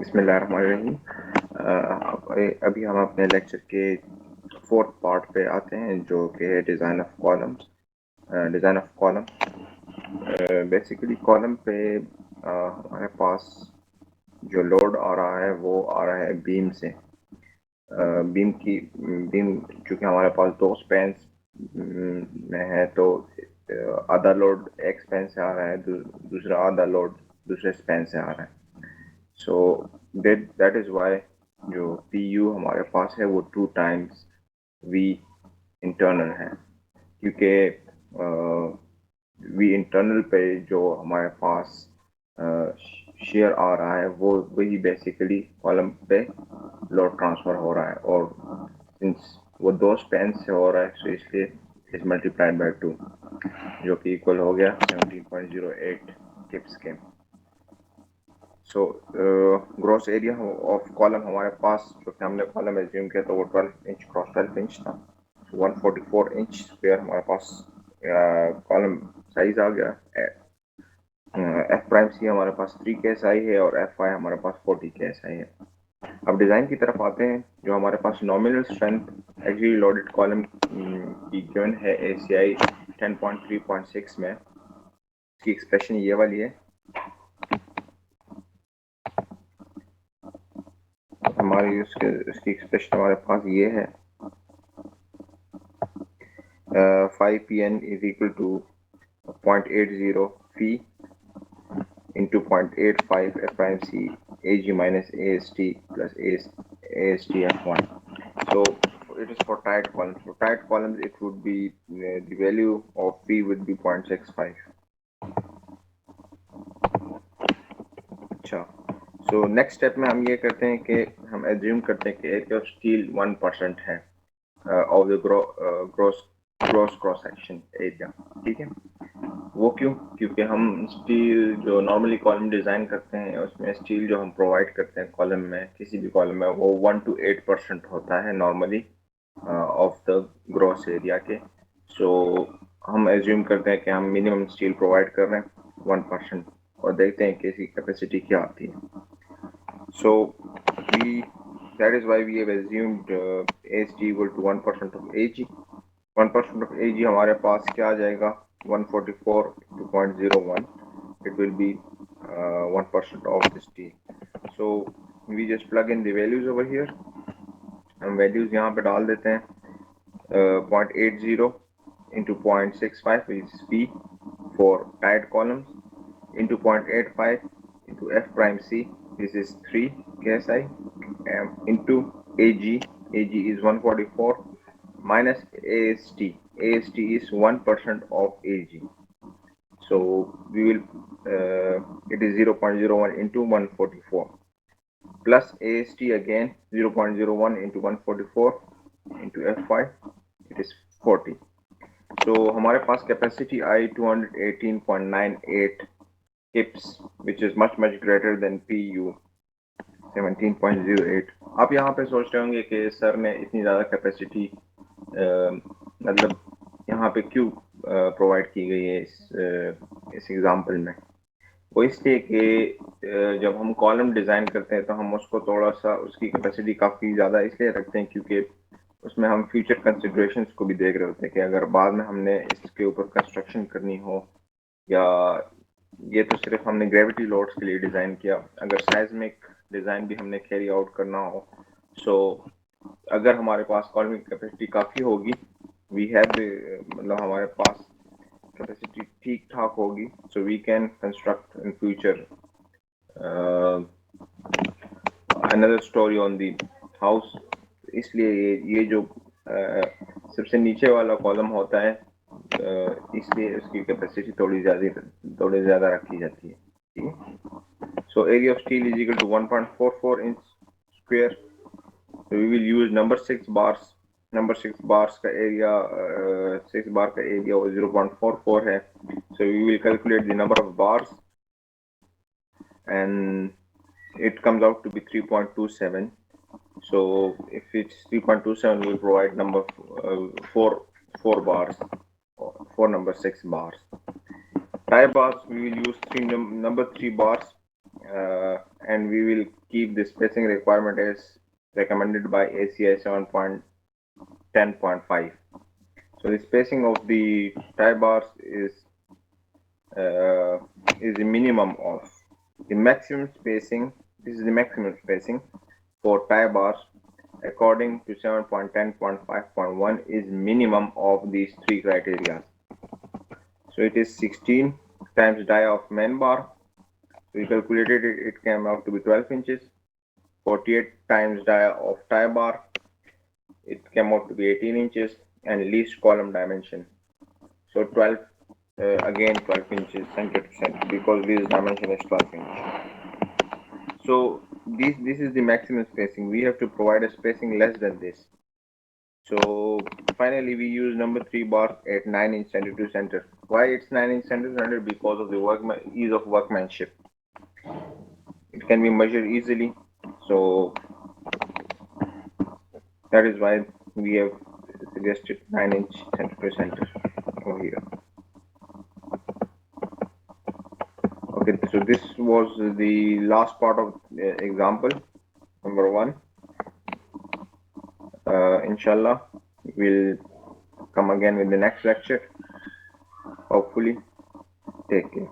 बिस्मिल्लाहिर्रहमानिर्रहीम। अभी हम अपने लेक्चर के फोर्थ पार्ट पे आते हैं जो कि है design of column. Basically column पे हमारे पास जो लोड आ रहा है वो आ रहा है बीम से। बीम चूँकि हमारे पास दो स्पैन्स में है तो आधा लोड एक स्पैन से आ रहा है, दूसरा आधा लोड दूसरे स्पैन से आ रहा है। सो दैट इज़ वाई जो पी यू हमारे पास है वो 2 टाइम्स वी इंटरनल है, क्योंकि वी इंटरनल पे जो हमारे पास शेयर आ रहा है वो वही बेसिकली कॉलम पे लोड ट्रांसफ़र हो रहा है, और सिंस वो दो स्पैन से हो रहा है तो इसलिए इज मल्टीप्लाइड बाय 2 जो कि इक्वल हो गया 17.08 किप्स के। So gross area of column हमारे पास, जो कि हमने कॉलम एज्यूम किया तो वो 12 इंच क्रॉस 12 इंच था। 144 इंच स्क्वायर हमारे पास कॉलम साइज आ गया। एफ प्राइम सी हमारे पास 3 के एस आई है और एफ आई हमारे पास 40 के एस आई है। अब डिज़ाइन की तरफ आते हैं। जो हमारे पास nominal strength actually loaded column की गिवन है ACI 10.3.6 में, इसकी एक्सप्रेशन ये वाली है। हमारी उसकी एक्सप्रेशन हमारे पास ये है, 5PN is equal to 0.80 phi into 0.85 F prime C AG minus AST plus AST F1. So it is for tight columns. For tight columns, it would be the value of phi would be 0.65. अच्छा, so next step में हम ये करते हैं कि हम assume करते हैं कि area of steel 1% है of the gross cross section area। ठीक है, वो क्यों? क्योंकि हम स्टील जो नॉर्मली कॉलम डिज़ाइन करते हैं उसमें स्टील जो हम प्रोवाइड करते हैं कॉलम में, किसी भी कॉलम में, वो 1 to 8% होता है normally of the gross area के। सो हम एज्यूम करते हैं कि हम मिनिमम स्टील प्रोवाइड कर रहे हैं 1% और देखते हैं कि इसकी कैपेसिटी क्या आती है। सो that is why we have assumed AST equal to 1% of AG। 1% of AG हमारे पास क्या आ जाएगा? 144 to 0.01, it will be 1% of the steel. So we just plug in the values over here। हम values यहाँ पे डाल देते हैं, 0.80 into 0.65 which is P for tight columns, into 0.85 into F prime C, this is 3 KSI, into AG is 144 minus AST is 1% of AG. So we will it is 0.01 into 144 plus AST again 0.01 into 144 into F5, it is 40. So हमारे पास capacity I 218.98 kips, which is much greater than PU 17.08। आप यहाँ पे सोच रहे होंगे कि sir ने इतनी ज़्यादा कैपेसिटी मतलब यहाँ पे क्यों प्रोवाइड की गई है इस एग्जांपल में? वो इसलिए कि जब हम कॉलम डिज़ाइन करते हैं तो हम उसको थोड़ा सा उसकी कैपेसिटी काफ़ी ज़्यादा इसलिए रखते हैं क्योंकि उसमें हम फ्यूचर कंसिडरेशंस को भी देख रहे होते हैं कि अगर बाद में हमने इसके ऊपर कंस्ट्रक्शन करनी हो, या ये तो सिर्फ हमने ग्रेविटी लोड्स के लिए डिज़ाइन किया, अगर साइज्मिक डिज़ाइन भी हमने कैरी आउट करना हो, सो अगर हमारे पास कॉलम की कैपेसिटी काफ़ी होगी, वी हैव मतलब हमारे पास कैपेसिटी ठीक ठाक होगी, so we can construct in future another storey on the house. इसलिए ये जो सबसे नीचे वाला कॉलम होता है, इसलिए उसकी कैपेसिटी थोड़ी ज़्यादा रखी जाती है। ठीक है, so area of steel is equal to 1.44 inch square. We will use number 6 bars. Number 6 bars का एरिया 6 बार का एरिया 0.44 है। So we will calculate the number of bars and it comes out to be 3.27. So if it's 3.27, we'll provide number 4 bars, 4 number 6 bars. Tie bars, we will use number 3 bars and we will keep the spacing requirement as recommended by ACI 7.10.5. So the spacing of the tie bars is the minimum of the maximum spacing. This is the maximum spacing for tie bars according to 7.10.5.1 is minimum of these three criteria. So it is 16 times dia of main bar. So we calculated it, it came out to be 12 inches. 48 times dia of tie bar, it came out to be 18 inches, and least column dimension. So 12, again 12 inches center to center, because this dimension is 12 inches. So this is the maximum spacing. We have to provide a spacing less than this. So finally we use number 3 bar at 9 inch center to center. Why it's 9 inch center to center? Because of the ease of workmanship. It can be measured easily. So that is why we have suggested 9 inch center to center over here. Okay, so this was the last part of example number 1. Inshallah, we'll come again with the next lecture. Hopefully, take care.